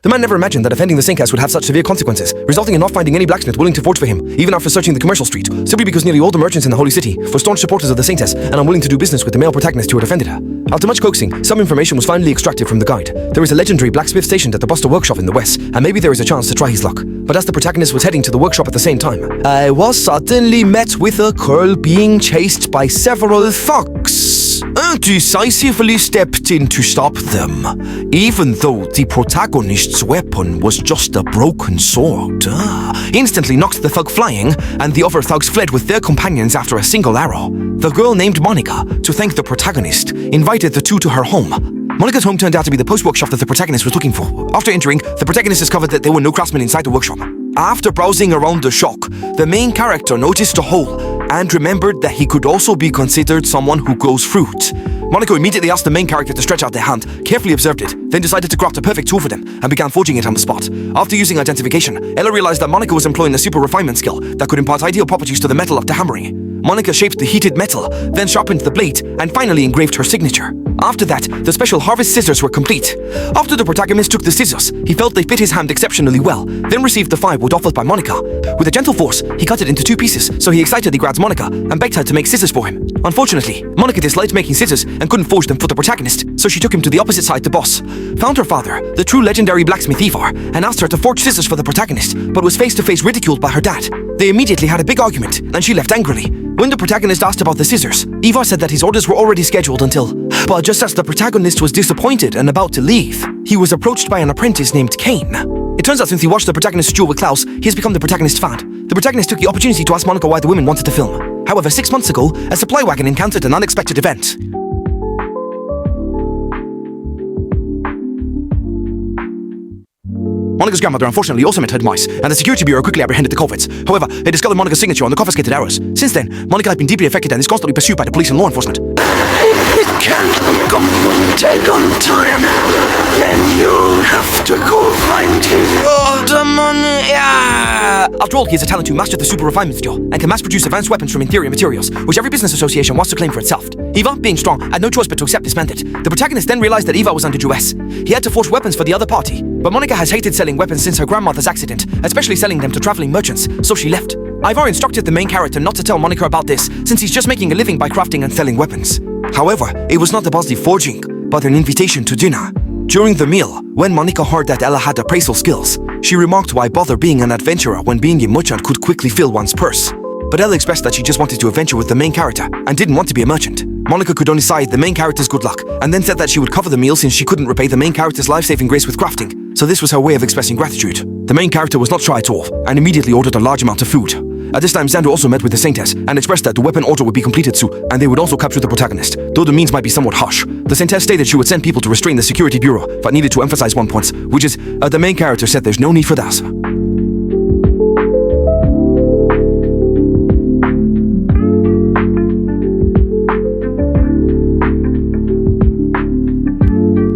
The man never imagined that offending the Saintess would have such severe consequences, resulting in not finding any blacksmith willing to forge for him, even after searching the commercial street, simply because nearly all the merchants in the Holy City were staunch supporters of the Saintess and unwilling to do business with the male protagonist who had offended her. After much coaxing, some information was finally extracted from the guide. There is a legendary blacksmith stationed at the Buster workshop in the west, and maybe there is a chance to try his luck. But as the protagonist was heading to the workshop at the same time, I was suddenly met with a girl being chased by several thugs. I decisively stepped in to stop them, even though the protagonist's weapon was just a broken sword. Instantly knocked the thug flying, and the other thugs fled with their companions after a single arrow. The girl named Monica, to thank the protagonist, invited the two to her home. Monica's home turned out to be the post-workshop that the protagonist was looking for. After entering, the protagonist discovered that there were no craftsmen inside the workshop. After browsing around the shop, the main character noticed a hole and remembered that he could also be considered someone who grows fruit. Monica immediately asked the main character to stretch out their hand, carefully observed it, then decided to craft a perfect tool for them and began forging it on the spot. After using identification, Ella realized that Monica was employing a super refinement skill that could impart ideal properties to the metal after hammering. Monica shaped the heated metal, then sharpened the blade, and finally engraved her signature. After that, the special harvest scissors were complete. After the protagonist took the scissors, he felt they fit his hand exceptionally well, then received the firewood offered by Monica. With a gentle force, he cut it into 2 pieces, so he excitedly grabbed Monica and begged her to make scissors for him. Unfortunately, Monica disliked making scissors and couldn't forge them for the protagonist, so she took him to the opposite side to boss, found her father, the true legendary blacksmith Ivar, and asked her to forge scissors for the protagonist, but was face-to-face ridiculed by her dad. They immediately had a big argument, and she left angrily. When the protagonist asked about the scissors, Ivar said that his orders were already scheduled until... But just as the protagonist was disappointed and about to leave, he was approached by an apprentice named Kane. It turns out since he watched the protagonist's duel with Klaus, he has become the protagonist's fan. The protagonist took the opportunity to ask Monica why the women wanted to film. However, 6 months ago, a supply wagon encountered an unexpected event. Monica's grandmother unfortunately also met her demise, and the security bureau quickly apprehended the culprits. However, they discovered Monica's signature on the confiscated arrows. Since then, Monica has been deeply affected and is constantly pursued by the police and law enforcement. It can't take on time, then you'll have to go find him. Oh, the money, yeah! After all, he is a talent who mastered the super refinement skill and can mass-produce advanced weapons from inferior materials, which every business association wants to claim for itself. Eva, being strong, had no choice but to accept this mandate. The protagonist then realized that Eva was under duress. He had to forge weapons for the other party, but Monica has hated selling weapons since her grandmother's accident, especially selling them to traveling merchants, so she left. Ivar instructed the main character not to tell Monica about this, since he's just making a living by crafting and selling weapons. However, it was not a positive forging, but an invitation to dinner. During the meal, when Monica heard that Ella had appraisal skills, she remarked why bother being an adventurer when being a merchant could quickly fill one's purse. But Ella expressed that she just wanted to adventure with the main character and didn't want to be a merchant. Monica could only sigh the main character's good luck, and then said that she would cover the meal since she couldn't repay the main character's life-saving grace with crafting, so this was her way of expressing gratitude. The main character was not shy at all, and immediately ordered a large amount of food. At this time, Xander also met with the Saintess, and expressed that the weapon order would be completed soon, and they would also capture the protagonist, though the means might be somewhat harsh. The Saintess stated she would send people to restrain the security bureau, but needed to emphasize one point, which is, the main character said there's no need for that.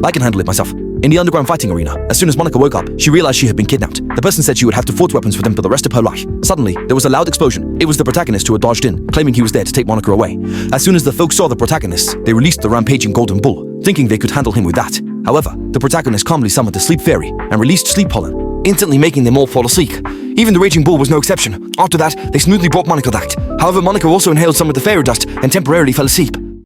I can handle it myself. In the underground fighting arena, as soon as Monica woke up, she realized she had been kidnapped. The person said she would have to forge weapons for them for the rest of her life. Suddenly, there was a loud explosion. It was the protagonist who had barged in, claiming he was there to take Monica away. As soon as the folks saw the protagonist, they released the rampaging golden bull, thinking they could handle him with that. However, the protagonist calmly summoned the sleep fairy and released sleep pollen, instantly making them all fall asleep. Even the raging bull was no exception. After that, they smoothly brought Monica back. However, Monica also inhaled some of the fairy dust and temporarily fell asleep.